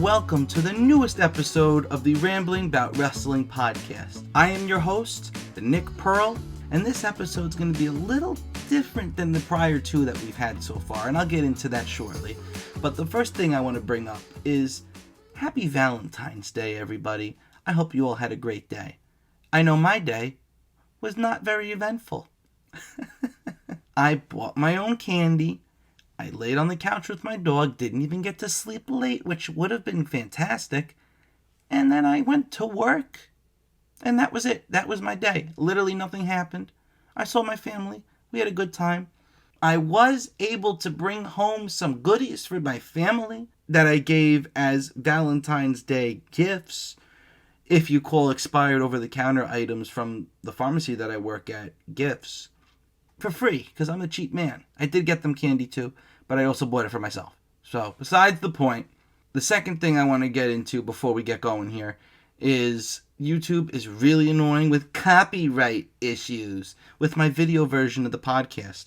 welcome to the newest episode of the Rambling Bout Wrestling Podcast. I am your host, Nick Pearl, and this episode's going to be a little different than the prior two that we've had so far, and I'll get into that shortly. But the first thing I want to bring up is Happy Valentine's Day, everybody. I hope you all had a great day. I know my day was not very eventful. I bought my own candy. I laid on the couch with my dog, didn't even get to sleep late, which would have been fantastic. And then I went to work, and that was it. That was my day. Literally nothing happened. I saw my family. We had a good time. I was able to bring home some goodies for my family that I gave as Valentine's Day gifts. If you call expired over-the-counter items from the pharmacy that I work at gifts. For free, because I'm a cheap man. I did get them candy too, but I also bought it for myself. So, besides the point, the second thing I want to get into before we get going here is YouTube is really annoying with copyright issues with my video version of the podcast.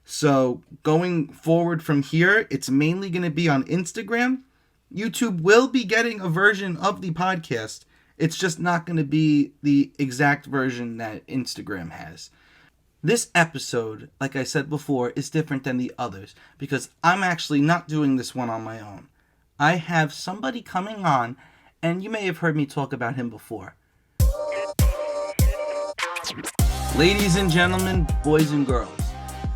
So, going forward from here, it's mainly going to be on Instagram. YouTube will be getting a version of the podcast. It's just not going to be the exact version that Instagram has. This episode, like I said before, is different than the others because I'm actually not doing this one on my own. I have somebody coming on, and you may have heard me talk about him before. Ladies and gentlemen, boys and girls,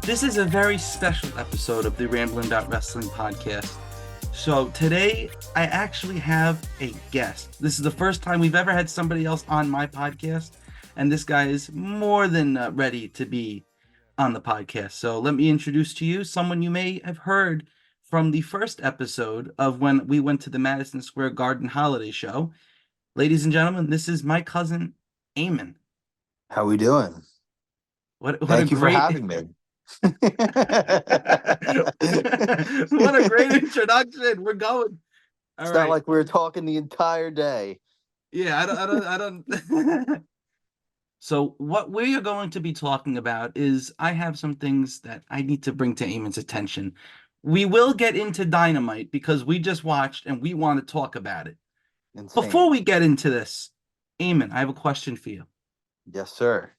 this is a very special episode of the Rambling Bout Wrestling Podcast. So today, I actually have a guest. This is the first time we've ever had somebody else on my podcast. And this guy is more than ready to be on the podcast. So let me introduce to you someone you may have heard from the first episode of when we went to the Madison Square Garden holiday show. Ladies and gentlemen, this is my cousin, Eamon. How we doing? Thank you for having me. What a great introduction. We're going. All right. Not like we were talking the entire day. Yeah, I don't. So what we are going to be talking about is I have some things that I need to bring to Eamon's attention. We will get into Dynamite because we just watched and we want to talk about it. Insane. Before we get into this, Eamon, I have a question for you. Yes, sir.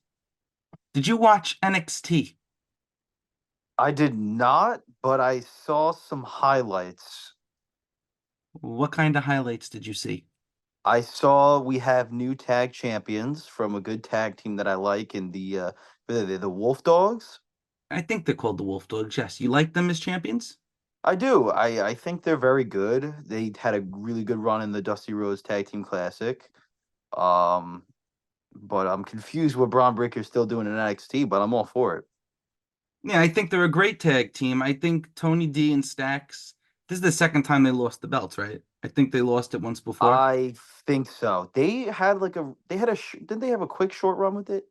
Did you watch NXT? I did not, but I saw some highlights. What kind of highlights did you see? I saw we have new tag champions from a good tag team that I like in the Wolf Dogs. I think they're called the Wolf Dogs, yes. You like them as champions? I do. I think they're very good. They had a really good run in the Dusty Rhodes Tag Team Classic. But I'm confused what Braun Breaker's still doing in NXT, but I'm all for it. Yeah, I think they're a great tag team. I think Tony D and Stacks, this is the second time they lost the belts, right? I think they lost it once before. I think so. Didn't they have a quick short run with it?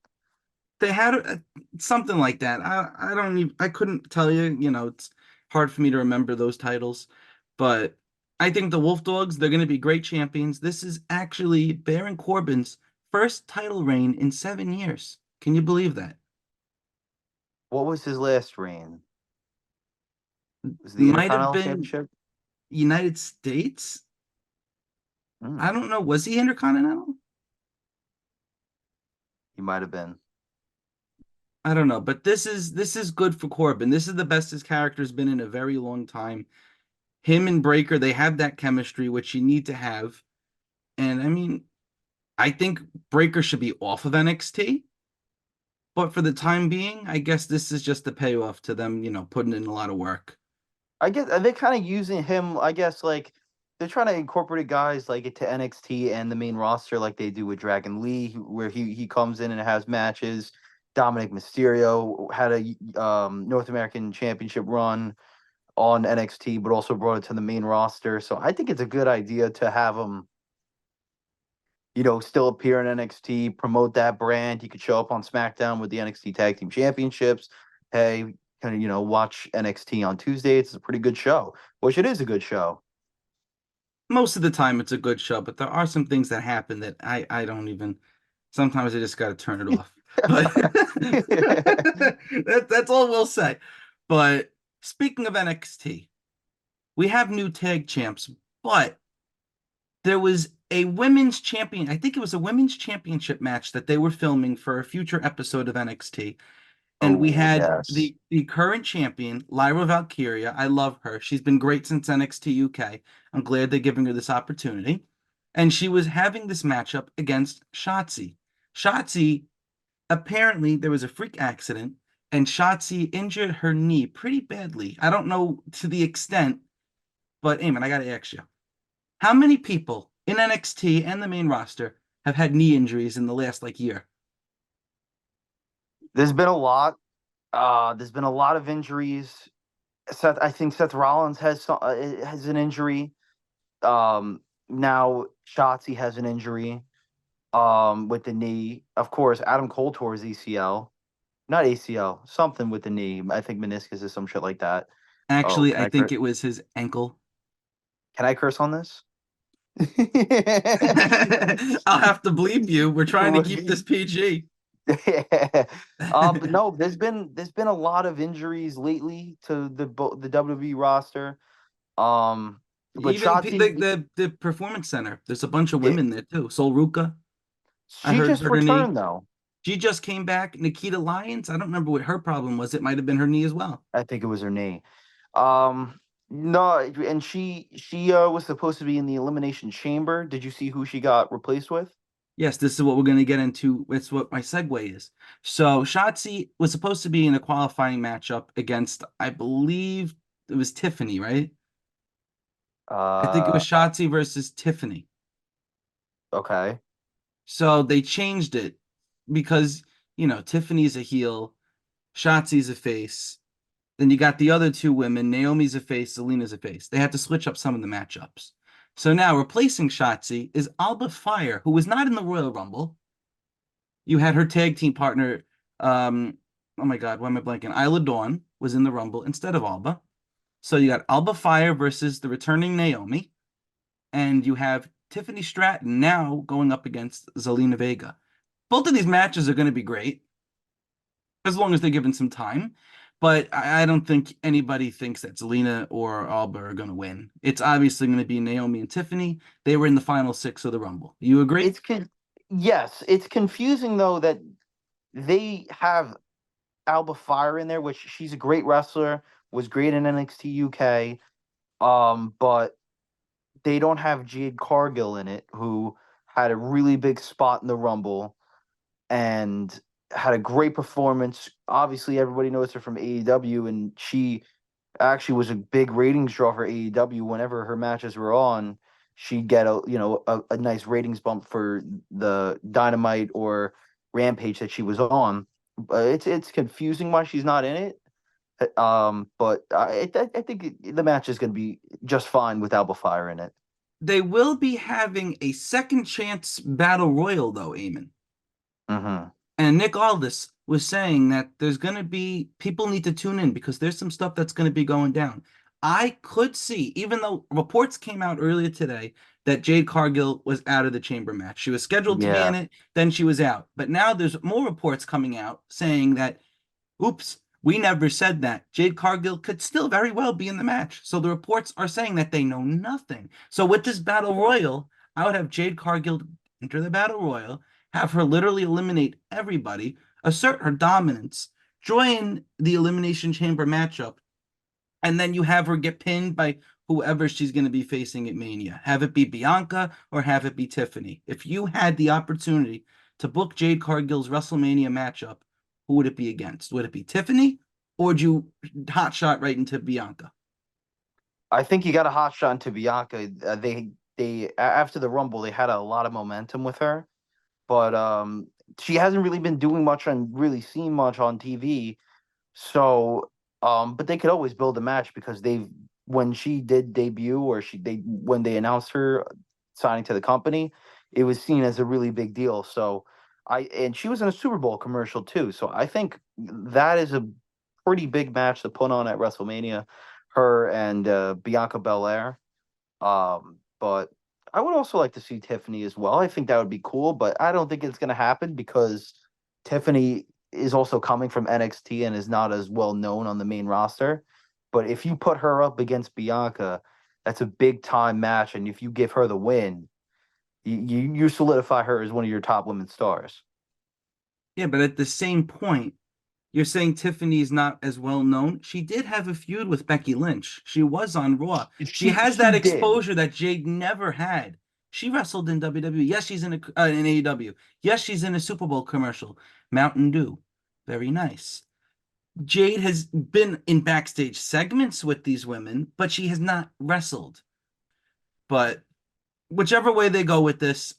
They had something like that. I couldn't tell you, it's hard for me to remember those titles, but I think the Wolf Dogs, they're going to be great champions. This is actually Baron Corbin's first title reign in 7 years. Can you believe that? What was his last reign? Was the Intercontinental Championship? United States? I don't know. Was he Intercontinental? He might have been. I don't know, but this is good for Corbin. This is the best his character's been in a very long time. Him and Breaker, they have that chemistry, which you need to have. And I mean, I think Breaker should be off of NXT. But for the time being, I guess this is just the payoff to them, putting in a lot of work. I guess they're kind of using him, I guess, like they're trying to incorporate guys like it to NXT and the main roster like they do with Dragon Lee, where he comes in and has matches. Dominic Mysterio had a North American Championship run on NXT, but also brought it to the main roster. So I think it's a good idea to have him, still appear in NXT, promote that brand. He could show up on SmackDown with the NXT Tag Team Championships. Hey, kind of, watch NXT on Tuesday. It's a pretty good show, which it is a good show. Most of the time it's a good show, but there are some things that happen that I don't even, sometimes I just got to turn it off. But that's all we'll say. But speaking of NXT, we have new tag champs, but there was a women's champion. I think it was a women's championship match that they were filming for a future episode of NXT. And we Oh, had yes. the current champion, Lyra Valkyria. I love her. She's been great since NXT UK. I'm glad they're giving her this opportunity. And she was having this matchup against Shotzi. Shotzi, apparently, there was a freak accident, and Shotzi injured her knee pretty badly. I don't know to the extent, but Eamon, I got to ask you, how many people in NXT and the main roster have had knee injuries in the last like year? There's been a lot. There's been a lot of injuries. I think Seth Rollins has an injury. Now Shotzi has an injury. With the knee. Of course, Adam Cole tore his ACL, not ACL, something with the knee. I think meniscus is some shit like that. Oh, Actually, I think it was his ankle. can I curse on this? I'll have to bleep you. We're trying to keep this PG. Yeah. But no, there's been a lot of injuries lately to the WWE roster. Um, but Even Shotzi, the performance center. There's a bunch of yeah, women there too. Sol Ruka, I she just heard her knee. returned though. She just came back. Nikita Lyons, I don't remember what her problem was. It might have been her knee as well. I think it was her knee. No, and she was supposed to be in the Elimination Chamber. Did you see who she got replaced with? Yes, this is what we're going to get into. It's what my segue is. So Shotzi was supposed to be in a qualifying matchup against, I believe it was Tiffany, right? I think it Uh, was Shotzi versus Tiffany. okay. So they changed it because, Tiffany's a heel, Shotzi's a face. Then you got the other two women, Naomi's a face, Zelina's a face. They had to switch up some of the matchups. So now replacing Shotzi is Alba Fire, who was not in the Royal Rumble. You had her tag team partner, oh my God, why am I blanking? Isla Dawn was in the Rumble instead of Alba. So you got Alba Fire versus the returning Naomi, and you have Tiffany Stratton now going up against Zelina Vega. Both of these matches are going to be great as long as they're given some time. But I don't think anybody thinks that Zelina or Alba are going to win. It's obviously going to be Naomi and Tiffany. They were in the final six of the Rumble. You agree? Yes, it's confusing though that they have Alba Fire in there, which she's a great wrestler, was great in NXT UK. But they don't have Jade Cargill in it, who had a really big spot in the Rumble and had a great performance. Obviously, everybody knows her from AEW, and she actually was a big ratings draw for AEW. Whenever her matches were on, she'd get a nice ratings bump for the Dynamite or Rampage that she was on. But it's confusing why she's not in it. But I think the match is going to be just fine with Alba Fire in it. They will be having a second chance battle royal, though, Eamon. Mm-hmm. And Nick Aldis was saying that there's going to be people need to tune in because there's some stuff that's going to be going down. I could see, even though reports came out earlier today that Jade Cargill was out of the chamber match. She was scheduled to be in Yeah. it, then she was out. But now there's more reports coming out saying that, oops, we never said that. Jade Cargill could still very well be in the match. So the reports are saying that they know nothing. So with this battle royal, I would have Jade Cargill enter the battle royal, have her literally eliminate everybody, assert her dominance, join the Elimination Chamber matchup, and then you have her get pinned by whoever she's going to be facing at Mania. Have it be Bianca or have it be Tiffany. If you had the opportunity to book Jade Cargill's WrestleMania matchup, who would it be against? Would it be Tiffany or would you hot shot right into Bianca? I think you got a hot shot to Bianca. After the Rumble, they had a lot of momentum with her, but she hasn't really been doing much and really seen much on TV. So, but they could always build a match because when she did debut or when they announced her signing to the company, it was seen as a really big deal. So and she was in a Super Bowl commercial too. So I think that is a pretty big match to put on at WrestleMania, her and Bianca Belair. But I would also like to see Tiffany as well. I think that would be cool, but I don't think it's going to happen because Tiffany is also coming from NXT and is not as well known on the main roster. But if you put her up against Bianca, that's a big time match, and if you give her the win, You solidify her as one of your top women's stars. Yeah, but at the same point, you're saying Tiffany's not as well known. She did have a feud with Becky Lynch. She was on Raw. She has She that did. exposure that Jade never had. She wrestled in WWE. Yes, she's in AEW. Yes, she's in a Super Bowl commercial. Mountain Dew, very nice. Jade has been in backstage segments with these women, but she has not wrestled. But whichever way they go with this,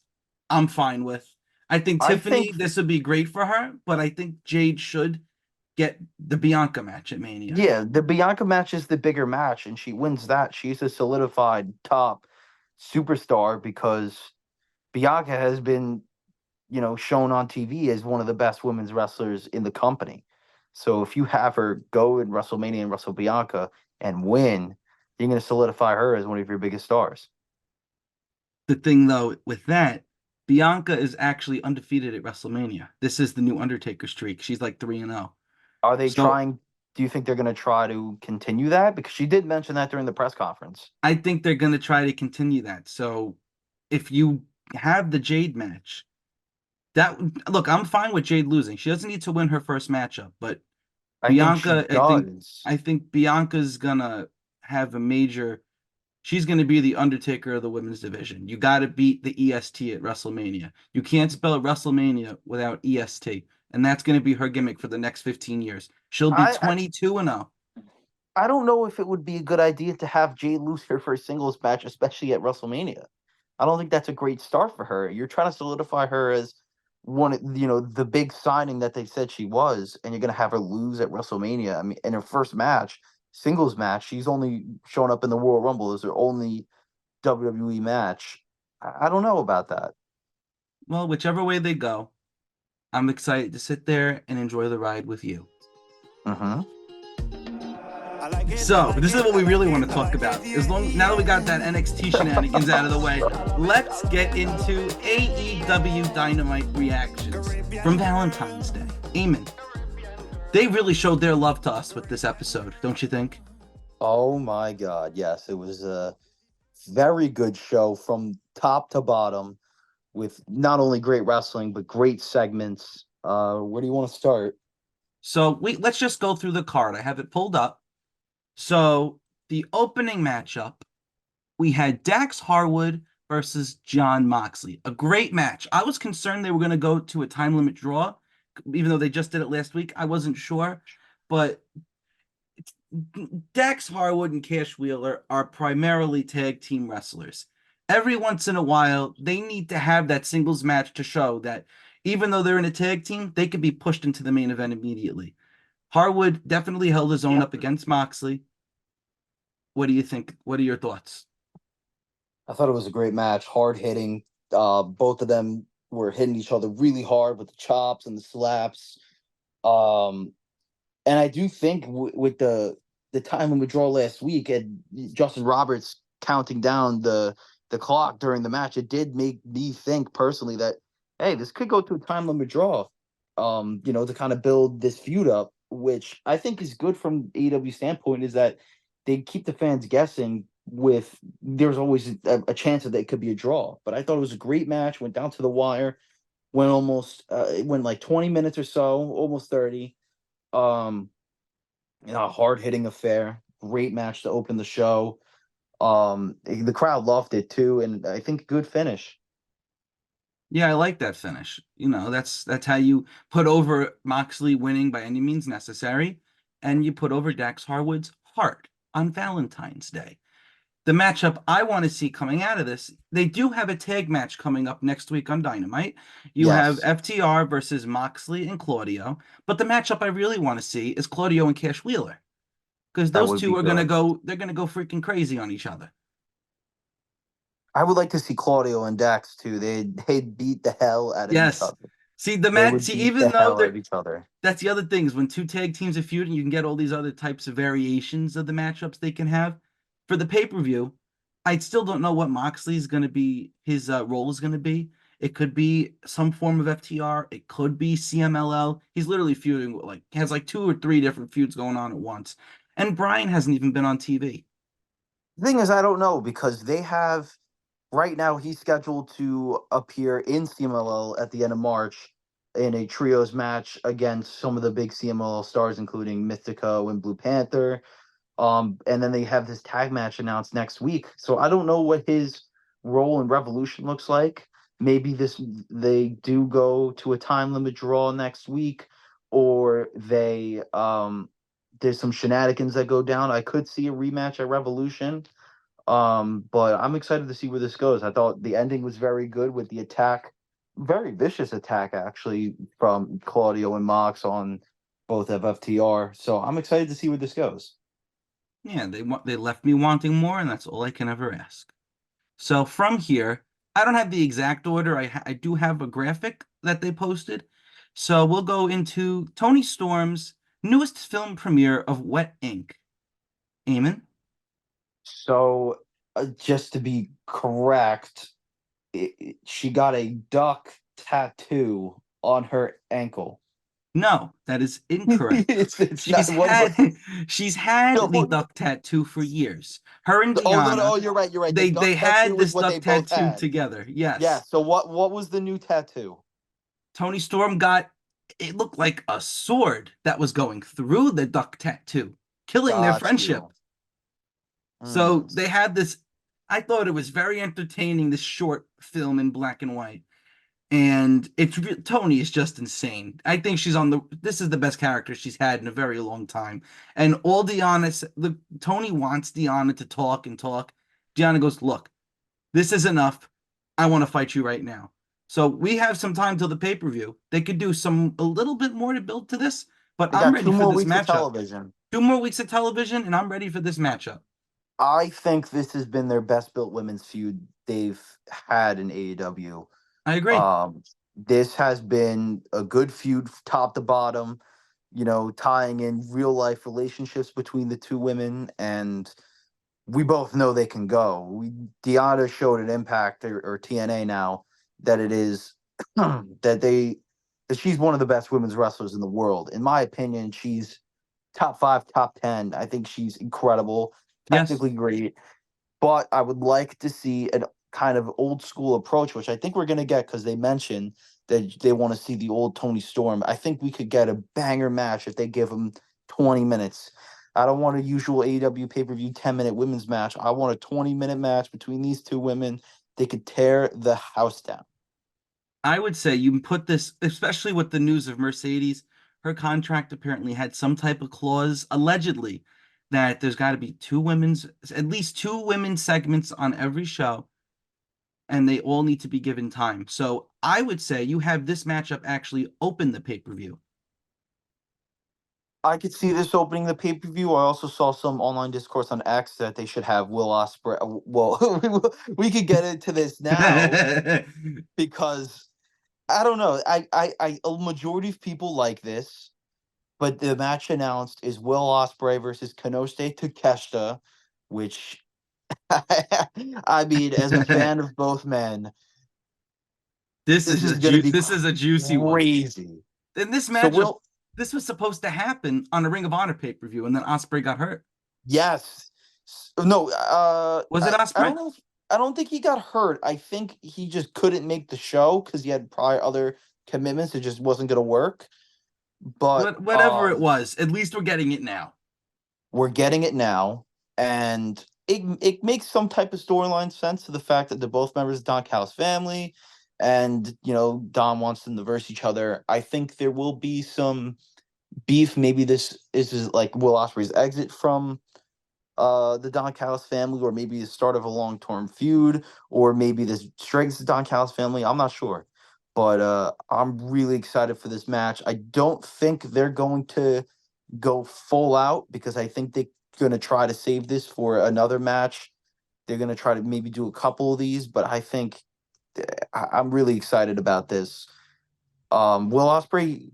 I'm fine with. I think I Tiffany, think this would be great for her, but I think Jade should get the Bianca match at Mania. Yeah, the Bianca match is the bigger match, and she wins that. She's a solidified top superstar because Bianca has been, shown on TV as one of the best women's wrestlers in the company. So if you have her go in WrestleMania and wrestle Bianca and win, you're going to solidify her as one of your biggest stars. The thing though with that, Bianca is actually undefeated at WrestleMania. This is the new Undertaker streak. She's like 3-0. Are they So trying? Do you think they're going to try to continue that? Because she did mention that during the press conference. I think they're gonna try to continue that. So if you have the Jade match, that look, I'm fine with Jade losing. She doesn't need to win her first matchup, but I think she Bianca, does. I think Bianca's gonna have a major. She's gonna be the Undertaker of the women's division. You got to beat the EST at WrestleMania. You can't spell WrestleMania without EST, and that's gonna be her gimmick for the next 15 years. She'll be I, 22-0. I don't know if it would be a good idea to have Jade lose her first singles match, especially at WrestleMania. I don't think that's a great start for her. You're trying to solidify her as one, the big signing that they said she was, and you're going to have her lose at WrestleMania. I mean, in her first match, singles match, she's only shown up in the Royal Rumble as her only WWE match. I don't know about that. Well, whichever way they go, I'm excited to sit there and enjoy the ride with you. Mm-hmm. So, this is what we really want to talk about. Now that we got that NXT shenanigans out of the way, let's get into AEW Dynamite reactions from Valentine's Day. Eamon, they really showed their love to us with this episode, don't you think? Oh my God, yes, it was a very good show from top to bottom, with not only great wrestling but great segments. Where do you want to start? So let's just go through the card. I have it pulled up. So the opening matchup, we had Dax Harwood versus John Moxley. A great match. I was concerned they were going to go to a time limit draw, even though they just did it last week. I wasn't sure, but Dax Harwood and Cash Wheeler are primarily tag team wrestlers. Every once in a while, they need to have that singles match to show that even though they're in a tag team, they can be pushed into the main event immediately. Harwood definitely held his own up against Moxley. What do you think? What are your thoughts? I thought it was a great match, hard hitting. Both of them were hitting each other really hard with the chops and the slaps. Um, and I do think with the time when we draw last week and Justin Roberts counting down the clock during the match, it did make me think personally that, hey, this could go to a time limit draw. To kind of build this feud up, which I think is good from AEW standpoint, is that they keep the fans guessing. With there's always a chance that it could be a draw, but I thought it was a great match. Went down to the wire, it went like 20 minutes or so, almost 30. Um, hard hitting affair. Great match to open the show. The crowd loved it too, and I think good finish. Yeah, I like that finish. That's how you put over Moxley winning by any means necessary, and you put over Dax Harwood's heart on Valentine's Day. The matchup I want to see coming out of this, they do have a tag match coming up next week on Dynamite. You have Yes, FTR versus Moxley and Claudio, but the matchup I really want to see is Claudio and Cash Wheeler, because that those would be two are gonna good. go, they're gonna go freaking crazy on each other. I would like to see Claudio and Dax too. They'd beat the hell out of each Yes. other. See the They match. would See, beat the even though hell out of they're each other. that's the other thing is when two tag teams are feuding, you can get all these other types of variations of the matchups they can have. For the pay-per-view, I still don't know what Moxley's going to be, his role is going to be. It could be some form of FTR. It could be CMLL. He's literally feuding, has like 2 or 3 different feuds going on at once. And Brian hasn't even been on TV. The thing is, I don't know because right now he's scheduled to appear in CMLL at the end of March in a trios match against some of the big CMLL stars, including Mystico and Blue Panther. And then they have this tag match announced next week. So I don't know what his role in Revolution looks like. Maybe they do go to a time limit draw next week, or there's some shenanigans that go down. I could see a rematch at Revolution. But I'm excited to see where this goes. I thought the ending was very good with the attack, very vicious attack actually from Claudio and Mox on both of FTR. So I'm excited to see where this goes. Yeah, they left me wanting more, and that's all I can ever ask. So from here, I don't have the exact order. I do have a graphic that they posted. So we'll go into Tony Storm's newest film premiere of Wet Ink. Eamon? So just to be correct, she got a duck tattoo on her ankle. No, that is incorrect. it's not She's what had she's had the no, duck tattoo for years. Her and oh no, no, Gianna, oh you're right, you're right. The they duck had tattoo was this what they duck both tattoo had. together. Yeah, Yes. so what was the new tattoo? Tony Storm got it looked like a sword that was going through the duck tattoo, killing their Got friendship. you. So Mm. they had this. I thought it was very entertaining, this short film in black and white. And Tony is just insane. I think this is the best character she's had in a very long time. And all Tony wants Deanna to talk and talk. Deanna goes, "Look, this is enough. I want to fight you right now." So we have some time till the pay-per-view. They could do a little bit more to build to this, but They I'm got ready two for more this weeks of matchup. television. 2 more weeks of television, and I'm ready for this matchup. I think this has been their best built women's feud they've had in AEW. I agree. This has been a good feud top to bottom, tying in real life relationships between the two women, and we both know they can go. Deanna showed an Impact or TNA now that it is that she's one of the best women's wrestlers in the world. In my opinion, she's top 5, top 10. I think she's incredible, Yes. technically great, but I would like to see an kind of old school approach, which I think we're going to get because they mentioned that they want to see the old Tony Storm. I think we could get a banger match if they give him 20 minutes. I don't want a usual AEW pay-per-view 10-minute women's match. I want a 20-minute match between these two women. They could tear the house down. I would say you put this, especially with the news of Mercedes, her contract apparently had some type of clause, allegedly, that there's got to be at least two women's segments on every show, and they all need to be given time. So I would say you have this matchup actually open the pay-per-view. I could see this opening the pay-per-view. I also saw some online discourse on X that they should have Will Ospreay. Well, we could get into this now because I don't know. A majority of people like this, but the match announced is Will Ospreay versus Konosuke Takeshita, which I mean, as a fan of both men, this is going to be This is a juicy one. crazy. And this So matchup, this was supposed to happen on a Ring of Honor pay-per-view, and then Ospreay got hurt. yes, no, Was it I Ospreay? don't know. I don't think he got hurt. I think he just couldn't make the show because he had prior other commitments. It just wasn't going to work. But Whatever it was, at least we're getting it now. we're getting it now, and it makes some type of storyline sense to the fact that they're both members of Don Callis family, and Don wants them to verse each other. I think there will be some beef. Maybe this is like Will Ospreay's exit from the Don Callis family, or maybe the start of a long-term feud, or maybe this strengthens the Don Callis family. I'm not sure. But I'm really excited for this match. I don't think they're going to go full out because I think they're going to try to save this for another match. They're going to try to maybe do a couple of these, but I think I'm really excited about this. Will Ospreay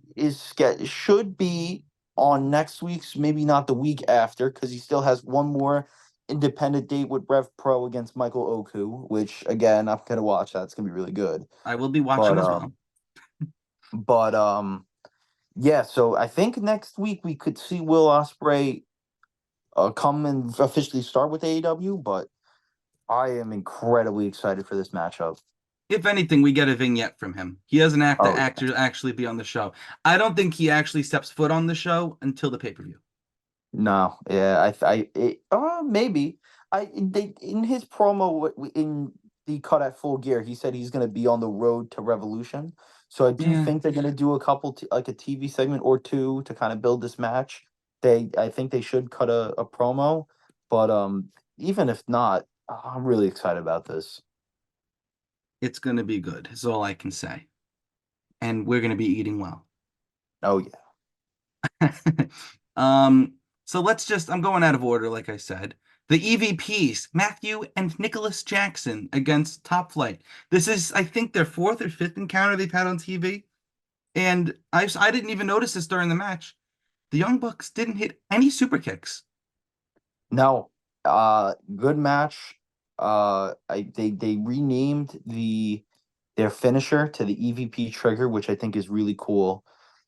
should be on next week's, maybe not the week after, because he still has one more independent date with Rev Pro against Michael Oku, which again I'm gonna watch. That's gonna be really good. I will be watching But as well. but yeah. So I think next week we could see Will Ospreay come and officially start with AEW, but I am incredibly excited for this matchup. If anything, we get a vignette from him. He doesn't have to Oh yeah. actually be on the show. I don't think he actually steps foot on the show until the pay-per-view. No, yeah, maybe. They in his promo in the cut at Full Gear, he said he's going to be on the road to Revolution. So I do Yeah, think they're going to do a couple like a TV segment or two to kind of build this match. I think they should cut a promo, but even if not, I'm really excited about this. it's going to be good. Is all I can say. And we're going to be eating well. Oh yeah. um, so I'm going out of order, like I said. The EVPs, Matthew and Nicholas Jackson against Top Flight. This is, I think, their fourth or fifth encounter they've had on TV. And I didn't even notice this during the match. The Young Bucks didn't hit any super kicks. No, good match. They renamed their finisher to the EVP trigger, which I think is really cool.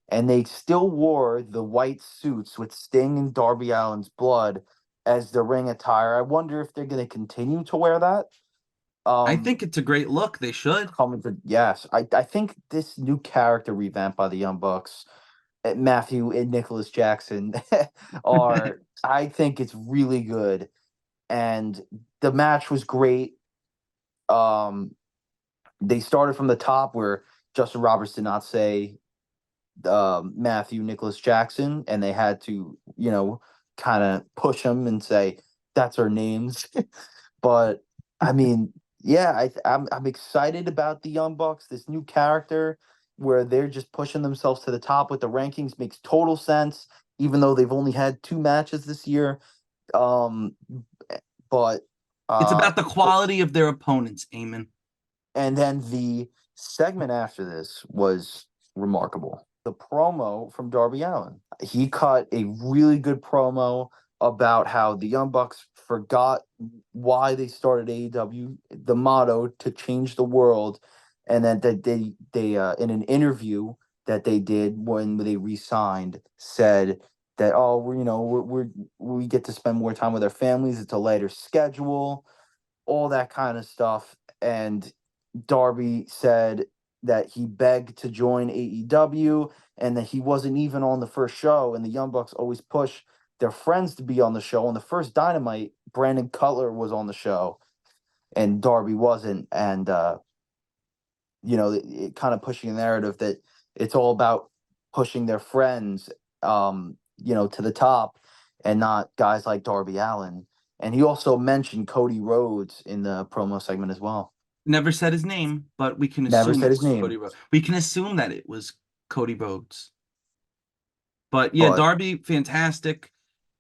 And they still wore the white suits with Sting and Darby Allin's blood as the ring attire. I wonder if they're going to continue to wear that. I Um, think it's a great look. They should. coming to yes, I think this new character revamp by the Young Bucks, Matthew and Nicholas Jackson, are I think it's really good, and the match was great. Um, they started from the top where Justin Roberts did not say Matthew Nicholas Jackson, and they had to, kind of push him and say that's our names. But I mean, yeah, I'm excited about the Young Bucks. This new character where they're just pushing themselves to the top with the rankings makes total sense, even though they've only had two matches this year. Um, but It's uh, about the quality of their opponents, Eamon. and then the segment after this was remarkable. The promo from Darby Allin. He cut a really good promo about how the Young Bucks forgot why they started AEW, the motto to change the world, and then that they in an interview that they did when they re-signed said that we get to spend more time with our families. It's a lighter schedule, all that kind of stuff, and Darby said that he begged to join AEW and that he wasn't even on the first show. And the Young Bucks always push their friends to be on the show. On the first Dynamite, Brandon Cutler was on the show and Darby wasn't. And, it kind of pushing a narrative that it's all about pushing their friends, to the top and not guys like Darby Allin. And he also mentioned Cody Rhodes in the promo segment as well. Never said his name, but we can Never assume said it his was Cody name, Rhodes. We can assume that it was Cody Rhodes. But yeah, but Darby, fantastic.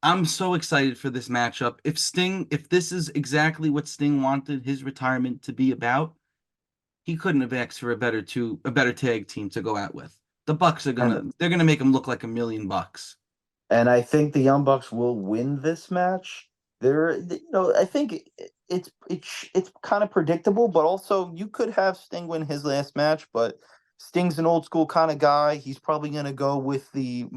I'm so excited for this matchup. If this is exactly what Sting wanted his retirement to be about, he couldn't have asked for a better tag team to go out with. The Bucks and they're gonna make him look like $1 million. and I think the Young Bucks will win this match. I think it's kind of predictable, but also you could have Sting win his last match, but Sting's an old school kind of guy. He's probably gonna go with the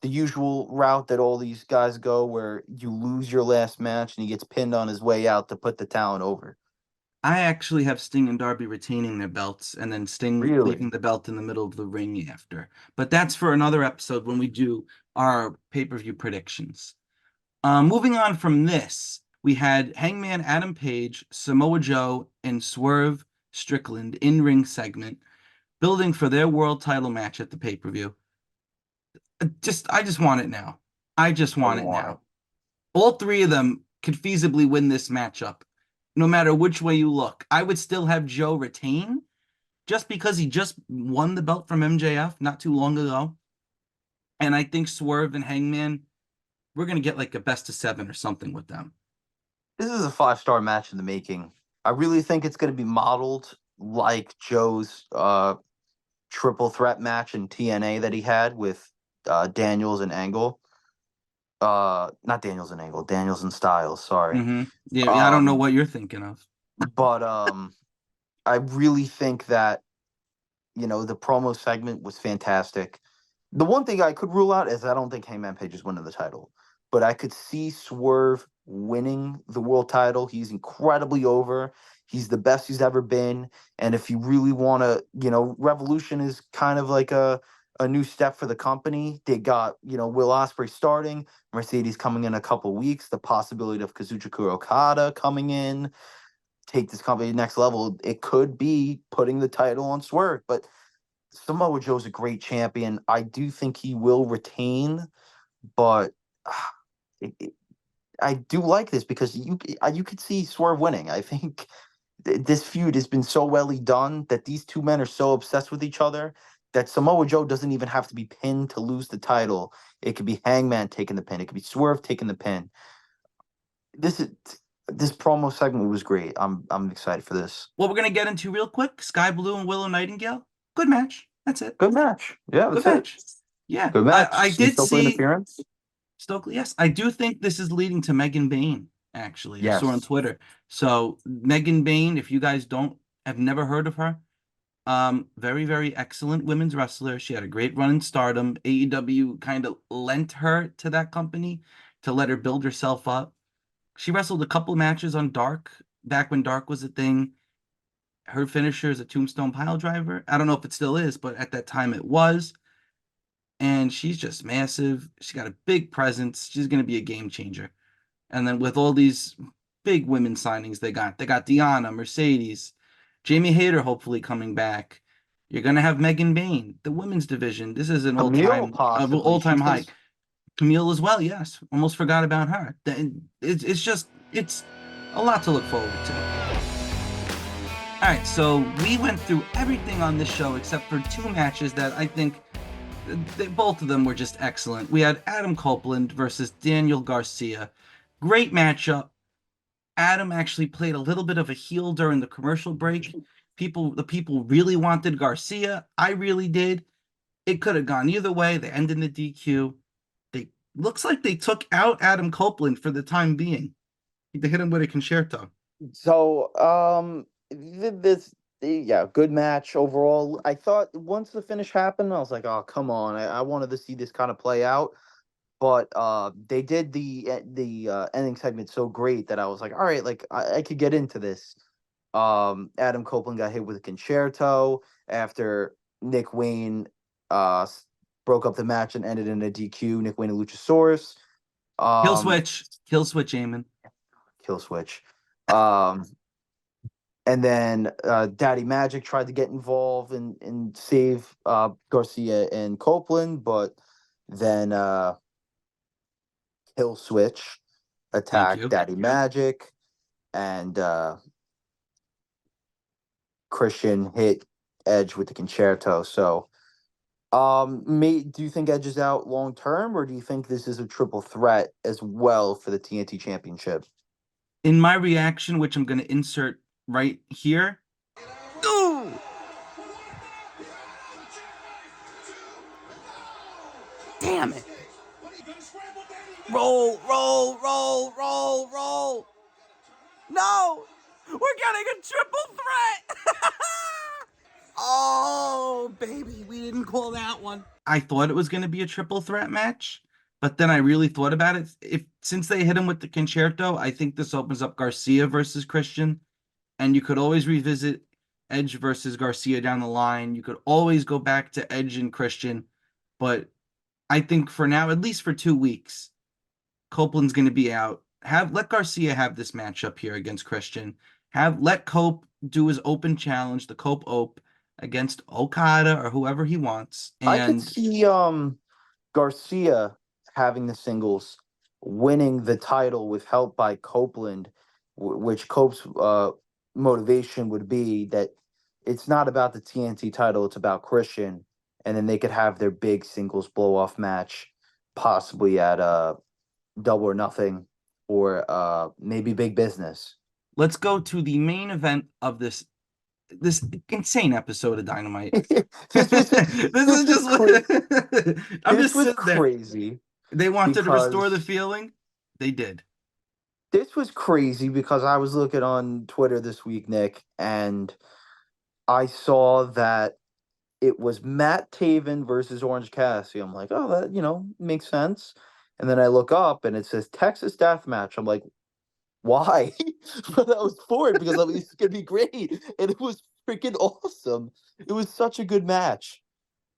usual route that all these guys go, where you lose your last match and he gets pinned on his way out to put the talent over. I actually have Sting and Darby retaining their belts and then Sting Really? leaving the belt in the middle of the ring after. But that's for another episode when we do our pay-per-view predictions. Moving on from this, we had Hangman Adam Page, Samoa Joe, and Swerve Strickland in-ring segment, building for their world title match at the pay-per-view. I just want it now. I just Oh, want you it want it? now. All three of them could feasibly win this matchup, no matter which way you look. I would still have Joe retain just because he just won the belt from MJF not too long ago. And I think Swerve and Hangman, we're going to get like a best of 7 or something with them. This is a 5-star match in the making. I really think it's going to be modeled like Joe's triple threat match in TNA that he had with Daniels and Angle. Not Daniels and Angle, Daniels and Styles. Sorry. Yeah, I don't know Um, what you're thinking of. but I really think that the promo segment was fantastic. The one thing I could rule out is I don't think Hangman Page is winning the title, but I could see Swerve winning the world title. He's incredibly over. He's the best he's ever been. And if you really want to, Revolution is kind of like a new step for the company. They got, Will Ospreay starting, Mercedes coming in a couple weeks, the possibility of Kazuchika Okada coming in, take this company to the next level. It could be putting the title on Swerve, but Samoa Joe's a great champion. I do think he will retain, but it, it, I do like this because you could see Swerve winning. I think this feud has been so well done that these two men are so obsessed with each other that Samoa Joe doesn't even have to be pinned to lose the title. It could be Hangman taking the pin. It could be Swerve taking the pin. This is this promo segment was great. I'm excited for this. What we're gonna get into real quick: Sky Blue and Willow Nightingale. Good match. That's it. Good match. Yeah, Good that's it. match. Yeah, Good match. I See did Stokely an see appearance. Stokely. Yes, I do think this is leading to Megan Bain. Actually, I saw on Yes. Twitter. So Megan Bain, if you guys have never heard of her, very, very excellent women's wrestler. She had a great run in Stardom. AEW kind of lent her to that company to let her build herself up. She wrestled a couple matches on Dark back when Dark was a thing. Her finisher is a Tombstone Pile Driver. I don't know if it still is, but at that time it was. And she's just massive. She got a big presence. She's going to be a game changer. And then with all these big women signings they got Deanna, Mercedes, Jamie Hayter hopefully coming back. You're going to have Megan Bain, the women's division. This is an Camille all-time possibly. high. Camille as well, yes. Almost forgot about her. It's a lot to look forward to. All right, so we went through everything on this show except for two matches that I think both of them were just excellent. We had Adam Copeland versus Daniel Garcia. Great matchup. Adam actually played a little bit of a heel during the commercial break. The people really wanted Garcia. I really did. It could have gone either way. They ended in the DQ. Looks like they took out Adam Copeland for the time being. They hit him with a concerto. So, good match overall. I thought once the finish happened, I was like, oh, come on. I wanted to see this kind of play out. But they did the ending segment so great that I was like, all right, like I could get into this. Adam Copeland got hit with a concerto after Nick Wayne broke up the match and ended in a DQ. Nick Wayne and Luchasaurus. Kill switch, Eamon. Kill switch. And then Daddy Magic tried to get involved and save Garcia and Copeland, but then Kill Switch attacked Daddy Magic, and Christian hit Edge with the concerto. So, do you think Edge is out long term, or do you think this is a triple threat as well for the TNT Championship? In my reaction, which I'm going to insert right here. Ooh! Damn it! Roll, roll, roll, roll, roll! No! We're getting a triple threat! Oh, baby, we didn't call that one. I thought it was going to be a triple threat match, but then I really thought about it. Since they hit him with the concerto, I think this opens up Garcia versus Christian, and you could always revisit Edge versus Garcia down the line. You could always go back to Edge and Christian, but I think for now, at least for 2 weeks, Copeland's going to be out. Let Garcia have this matchup here against Christian. Let Cope do his open challenge, the Cope Ope, against Okada or whoever he wants. And I could see Garcia having the singles, winning the title with help by Copeland, which Cope's motivation would be that it's not about the TNT title, it's about Christian, and then they could have their big singles blow-off match, possibly at Double or Nothing or maybe Big Business. Let's go to the main event of this insane episode of Dynamite. this is just I'm just sitting there. Crazy. They wanted to restore the feeling. They did. This was crazy because I was looking on Twitter this week, Nick, and I saw that it was Matt Taven versus Orange Cassidy. I'm like, oh, that makes sense. And then I look up and it says Texas Death Match. I'm like, Why? But I was for it because I mean, it's gonna be great, and it was freaking awesome. It was such a good match.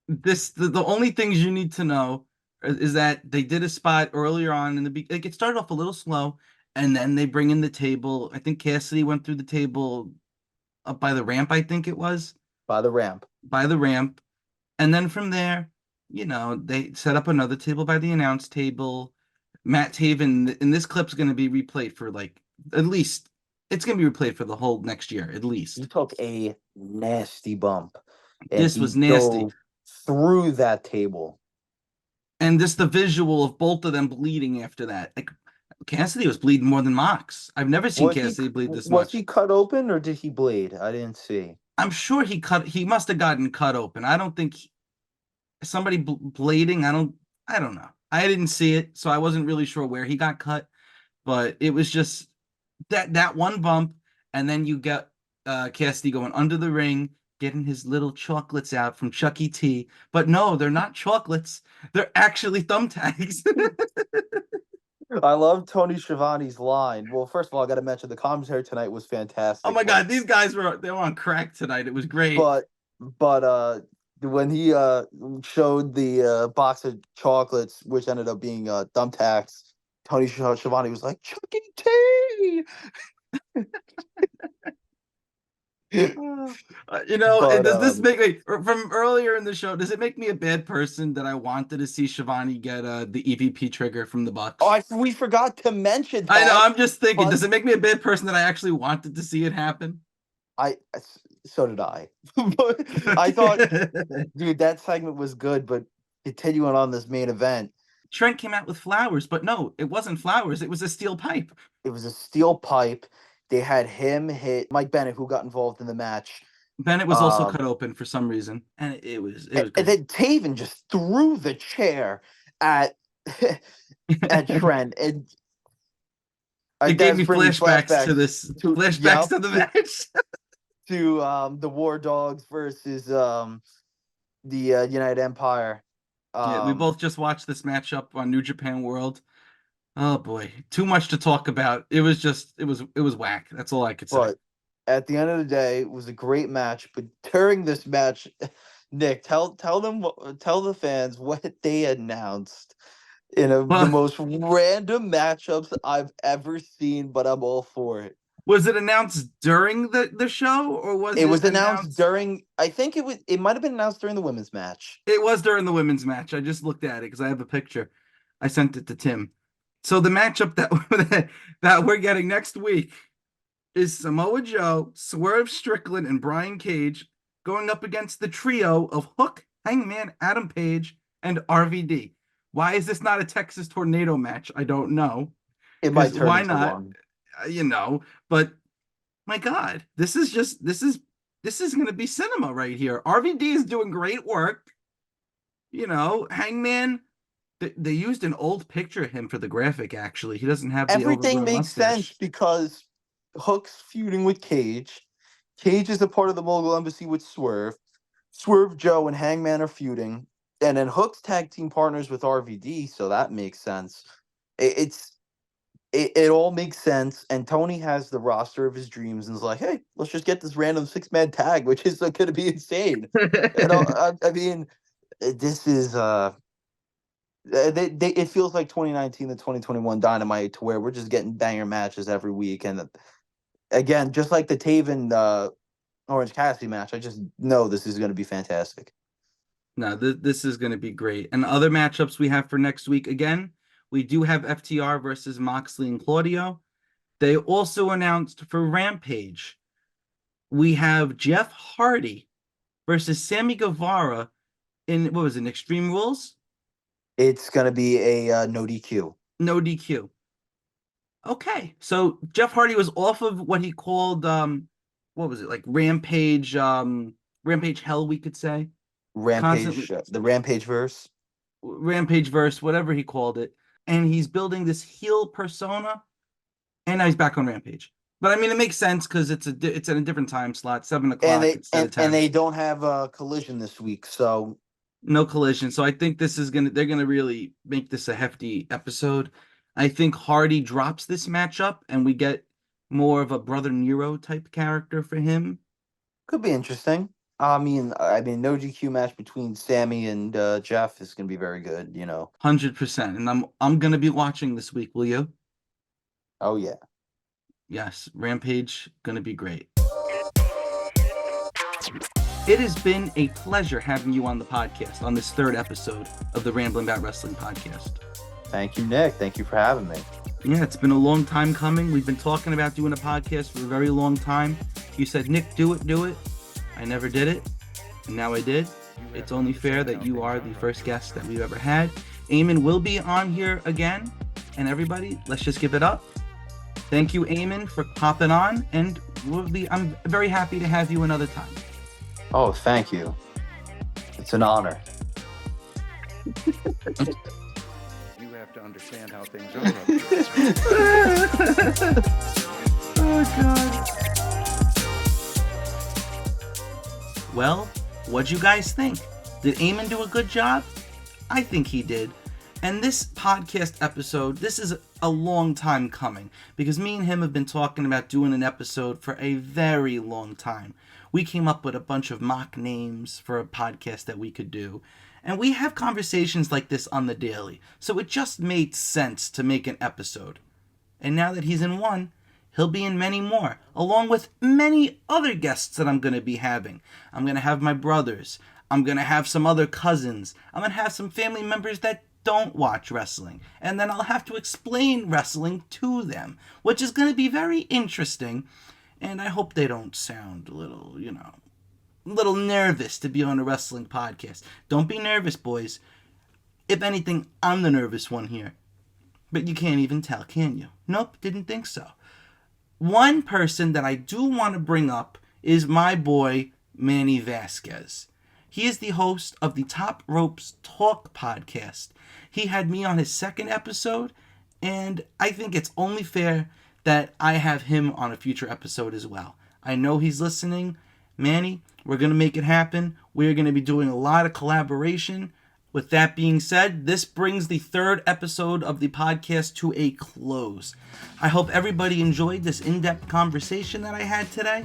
The only things you need to know is that they did a spot earlier on in like it started off a little slow, and then they bring in the table. I think Cassidy went through the table up by the ramp, I think it was. By the ramp. By the ramp. And then from there, they set up another table by the announce table. Matt Taven, and this clip's going to be replayed for like at least it's going to be replayed for the whole next year, at He least. took a nasty bump. And This was nasty. Through that table. And just the visual of both of them bleeding after that. Like Cassidy was bleeding more than Mox. I've never seen Cassidy bleed this much. Was he cut open or did he bleed? I didn't see. I'm sure he must have gotten cut open. I don't think somebody bleeding. I don't know. I didn't see it, so I wasn't really sure where he got cut, but it was just that one bump, and then you get Cassidy going under the ring, getting his little chocolates out from Chuck E. T. But no, they're not chocolates. They're actually thumbtacks. I love Tony Schiavone's line. Well, first of all, I got to mention the commentary tonight was fantastic. Oh my God, these guys were on crack tonight. It was great. But when he showed the box of chocolates, which ended up being thumbtacks, Tony Schiavone was like, Chuck E. T. Does this make me from earlier in the show? Does it make me a bad person that I wanted to see Schiavone get the EVP trigger from the Bucks? Oh, we forgot to mention that. I know. I'm just thinking. Does it make me a bad person that I actually wanted to see it happen? So did I. But I thought, dude, that segment was good. But continuing on this main event, Trent came out with flowers, but no, it wasn't flowers. It was a steel pipe. It was a steel pipe. They had him hit Mike Bennett, who got involved in the match. Bennett was also cut open for some reason, and it was and then Taven just threw the chair at Trent, and it gave me flashbacks to the match. To the War Dogs versus the United Empire. We both just watched this matchup on New Japan World. Oh boy, too much to talk about. It was whack. That's all I could say. But at the end of the day, it was a great match. But during this match, Nick, tell the fans what they announced in the most random matchups I've ever seen. But I'm all for it. Was it announced during the show, or was it was announced during? I think it might have been announced during the women's match. It was during the women's match. I just looked at it because I have a picture. I sent it to Tim. So the matchup that we're getting next week is Samoa Joe, Swerve Strickland, and Brian Cage going up against the trio of Hook, Hangman, Adam Page, and RVD. Why is this not a Texas Tornado match? I don't know. It might turn why into not? one. But my God, this is going to be cinema right here. RVD is doing great work. Hangman. They used an old picture of him for the graphic, actually. He doesn't have the everything makes mustache. sense because Hook's feuding with Cage. Cage is a part of the Mogul Embassy with Swerve. Swerve, Joe, and Hangman are feuding. And then Hook's tag team partners with RVD, so that makes sense. It all makes sense. And Tony has the roster of his dreams and is like, hey, let's just get this random 6-man tag, which is going to be insane. I mean, this is... it feels like 2019 to 2021 Dynamite, to where we're just getting banger matches every week. And again, just like the Taven Orange Cassidy match, I just know this is going to be fantastic. No, this is going to be great. And other matchups we have for next week, again, we do have FTR versus Moxley and Claudio. They also announced for Rampage, we have Jeff Hardy versus Sammy Guevara in, what was it, Extreme Rules? It's going to be a no DQ. No DQ. Okay. So Jeff Hardy was off of what he called, what was it, like Rampage Hell, we could say? The Rampage verse? Rampage verse, whatever he called it. And he's building this heel persona. And now he's back on Rampage. But I mean, it makes sense because it's at a different time slot, 7 o'clock. And they don't have a Collision this week, so... No Collision. So I think they're gonna really make this a hefty episode. I think Hardy drops this matchup and we get more of a Brother Nero type character for him. Could be interesting. I mean, no GQ match between Sammy and Jeff is going to be very good, 100%. And I'm going to be watching this week, will you? Oh, yeah. Yes, Rampage, going to be great. It has been a pleasure having you on the podcast on this 3rd episode of the Rambling Bout Wrestling Podcast. Thank you, Nick. Thank you for having me. Yeah, it's been a long time coming. We've been talking about doing a podcast for a very long time. You said, Nick, do it. I never did it, and now I did. It's only fair that you are the first guest that we've ever had. Eamon will be on here again, and everybody, let's just give it up. Thank you, Eamon, for popping on, and I'm very happy to have you another time. Oh, thank you. It's an honor. You have to understand how things are. Oh, God. Well, what'd you guys think? Did Eamon do a good job? I think he did. And this podcast episode, this is a long time coming because me and him have been talking about doing an episode for a very long time. We came up with a bunch of mock names for a podcast that we could do. And we have conversations like this on the daily. So it just made sense to make an episode. And now that he's in one, he'll be in many more, along with many other guests that I'm going to be having. I'm going to have my brothers. I'm going to have some other cousins. I'm going to have some family members that don't watch wrestling. And then I'll have to explain wrestling to them, which is going to be very interesting. And I hope they don't sound a little, little nervous to be on a wrestling podcast. Don't be nervous, boys. If anything, I'm the nervous one here. But you can't even tell, can you? Nope, didn't think so. One person that I do want to bring up is my boy, Manny Vasquez. He is the host of the Top Ropes Talk podcast. He had me on his 2nd episode, and I think it's only fair that I have him on a future episode as well. I know he's listening. Manny, we're going to make it happen. We're going to be doing a lot of collaboration. With that being said, this brings the 3rd episode of the podcast to a close. I hope everybody enjoyed this in-depth conversation that I had today.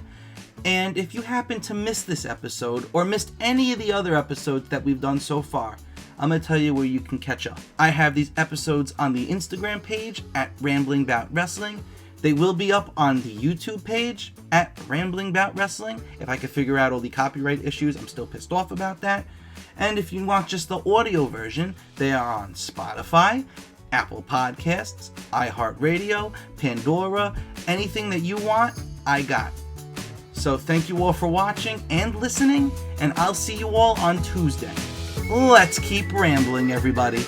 And if you happen to miss this episode or missed any of the other episodes that we've done so far, I'm going to tell you where you can catch up. I have these episodes on the Instagram page at Rambling Bout Wrestling. They will be up on the YouTube page at Rambling Bout Wrestling. If I could figure out all the copyright issues, I'm still pissed off about that. And if you want just the audio version, they are on Spotify, Apple Podcasts, iHeartRadio, Pandora, anything that you want, I got. So thank you all for watching and listening, and I'll see you all on Tuesday. Let's keep rambling, everybody.